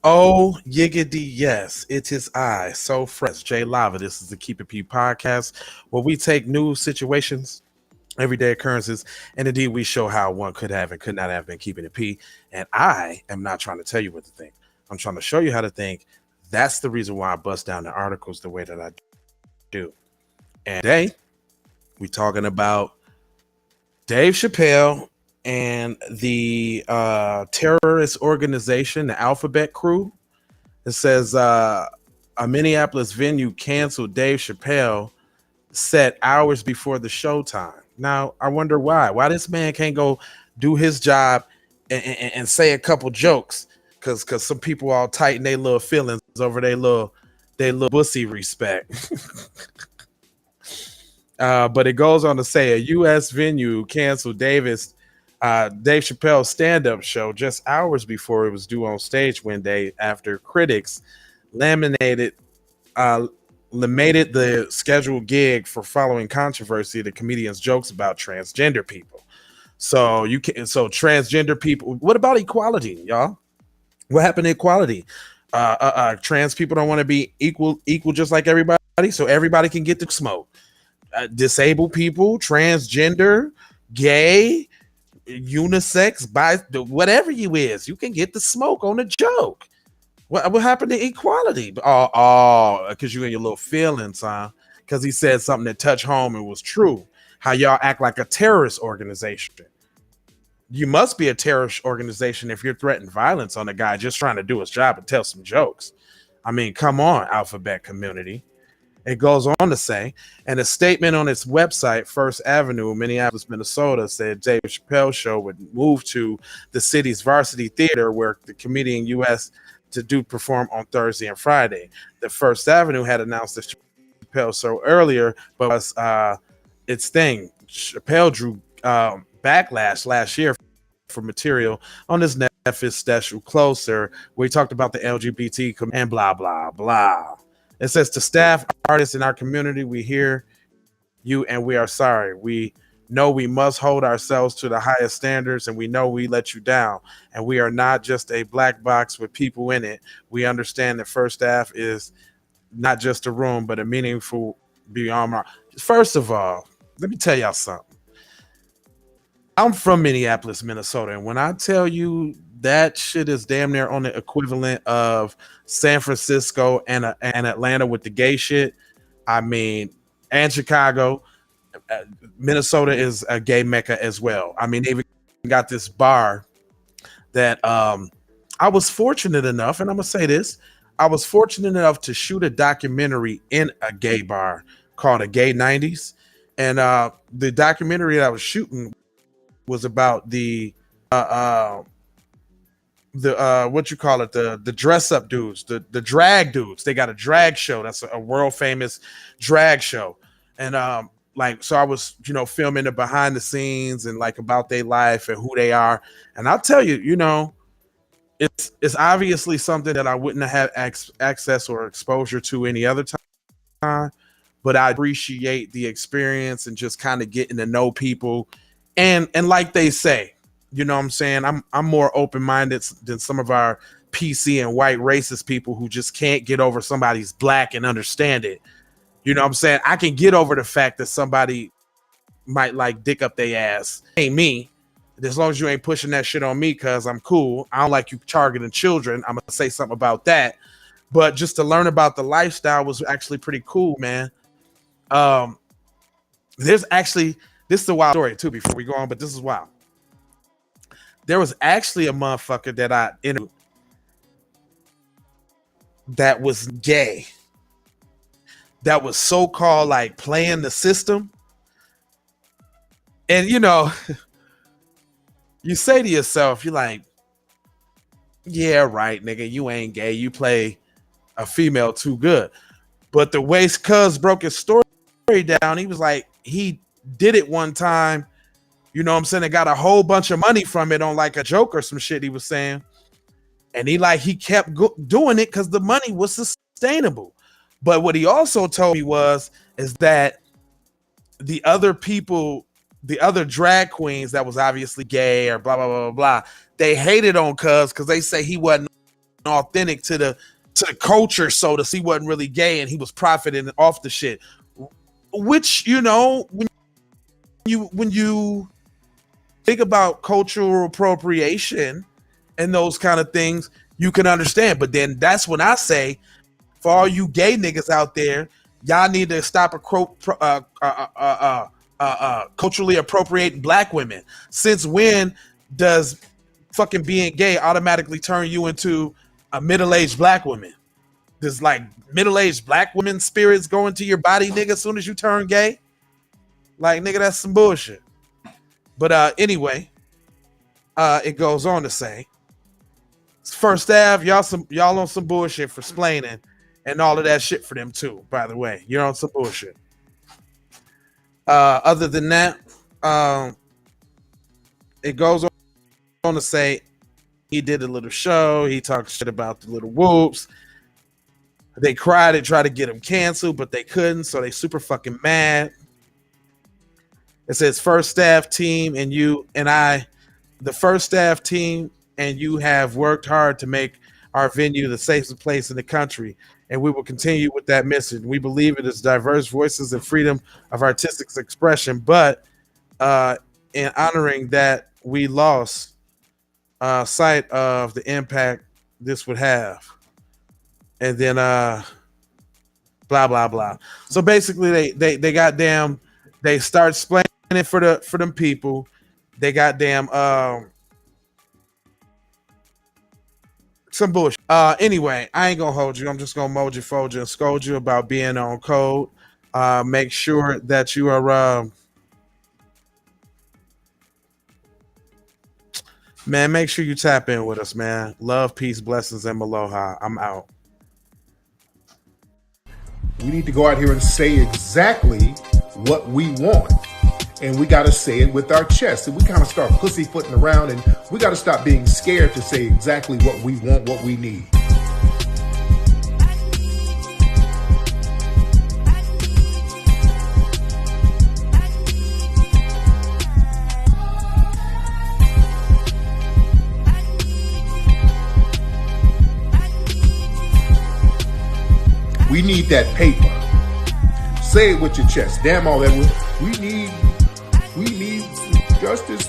Oh, yiggity, yes, it is I, so fresh, Jay Lava. This is the Keep It P podcast, where we take news situations, everyday occurrences, and indeed we show how one could have and could not have been keeping it P. And I am not trying to tell you what to think. I'm trying to show you how to think. That's the reason why I bust down the articles the way that I do. And today, we talking about Dave Chappelle and the terrorist organization, the Alphabet Crew. It says a Minneapolis venue canceled Dave Chappelle set hours before the showtime. Now, I wonder why. Why this man can't go do his job and say a couple jokes? Because some people all tighten their little feelings over their little bussy respect. But it goes on to say a U.S. venue canceled Dave Chappelle's stand-up show just hours before it was due on stage Wednesday after critics lamented the scheduled gig for following controversy the comedian's jokes about transgender people. So transgender people. What about equality, y'all? What happened to equality? Trans people don't want to be equal just like everybody, so everybody can get to smoke. Disabled people, transgender, gay, unisex, whatever you is, you can get the smoke on a joke. What happened to equality? Because you and your little feelings, huh? Because he said something that touched home and was true. How y'all act like a terrorist organization. You must be a terrorist organization if you're threatening violence on a guy just trying to do his job and tell some jokes. I mean, come on, Alphabet community. It goes on to say, and a statement on its website, First Avenue, Minneapolis, Minnesota, said Dave Chappelle's show would move to the city's Varsity Theater, where the comedian U.S. to perform on Thursday and Friday. The First Avenue had announced the Chappelle show earlier, but was its thing. Chappelle drew backlash last year for material on his Netflix special Closer, where he talked about the LGBT and blah, blah, blah. It says to staff, artists in our community, we hear you and we are sorry. We know we must hold ourselves to the highest standards, and we know we let you down. And we are not just a black box with people in it. We understand that First Staff is not just a room, but a meaningful beyond our. First of all, let me tell y'all something. I'm from Minneapolis, Minnesota, and when I tell you that shit is damn near on the equivalent of San Francisco and Atlanta with the gay shit, I mean, and Chicago, Minnesota is a gay mecca as well. I mean, they even got this bar that I was fortunate enough, and I'm gonna say this, I was fortunate enough to shoot a documentary in a gay bar called A Gay 90s. And the documentary that I was shooting was about the what you call it, the dress up dudes, the drag dudes. They got a drag show. That's a world famous drag show. And so I was, filming the behind the scenes and like about their life and who they are. And I'll tell you, it's obviously something that I wouldn't have access or exposure to any other time, but I appreciate the experience and just kind of getting to know people. And like they say, you know what I'm saying? I'm more open-minded than some of our PC and white racist people who just can't get over somebody's black and understand it. You know what I'm saying? I can get over the fact that somebody might like dick up their ass. Ain't me. As long as you ain't pushing that shit on me, because I'm cool. I don't like you targeting children. I'm going to say something about that. But just to learn about the lifestyle was actually pretty cool, man. This is a wild story too before we go on, but this is wild. There was actually a motherfucker that I interviewed that was gay, that was so-called like playing the system. And you say to yourself, you're like, yeah, right, nigga, you ain't gay. You play a female too good. But the way Cuz broke his story down, he was like, he did it one time, you know what I'm saying? They got a whole bunch of money from it on like a joke or some shit he was saying. And he kept doing it because the money was sustainable. But what he also told me is that the other people the other drag queens that was obviously gay or blah blah blah blah blah, they hated on Cuz because they say he wasn't authentic to the culture, so to see wasn't really gay and he was profiting off the shit. Which, you know, when you think about cultural appropriation and those kind of things, you can understand. But then that's when I say, for all you gay niggas out there, y'all need to stop culturally appropriating black women. Since when does fucking being gay automatically turn you into a middle-aged black woman? Does like middle-aged black women spirits go into your body, nigga, as soon as you turn gay? Like, nigga, that's some bullshit. But anyway, it goes on to say, First Ave, y'all on some bullshit for splaining and all of that shit for them too, by the way. You're on some bullshit. Other than that, it goes on to say he did a little show. He talked shit about the little whoops. They cried and tried to get him canceled, but they couldn't, so they super fucking mad. It says first staff team and you and I, the first staff team and you have worked hard to make our venue the safest place in the country, and we will continue with that mission. We believe it is diverse voices and freedom of artistic expression, but in honoring that, we lost sight of the impact this would have. And then blah blah blah. So basically they goddamn, they start explaining for them people. They goddamn some bullshit. Anyway, I ain't gonna hold you. I'm just gonna mold you, fold you, and scold you about being on code. Make sure that you are man, make sure you tap in with us, man. Love, peace, blessings, and aloha. I'm out. We need to go out here and say exactly what we want. And we got to say it with our chest. And we kind of start pussyfooting around, and we got to stop being scared to say exactly what we want, what we need. We need that paper. Say it with your chest. Damn all that. We need justice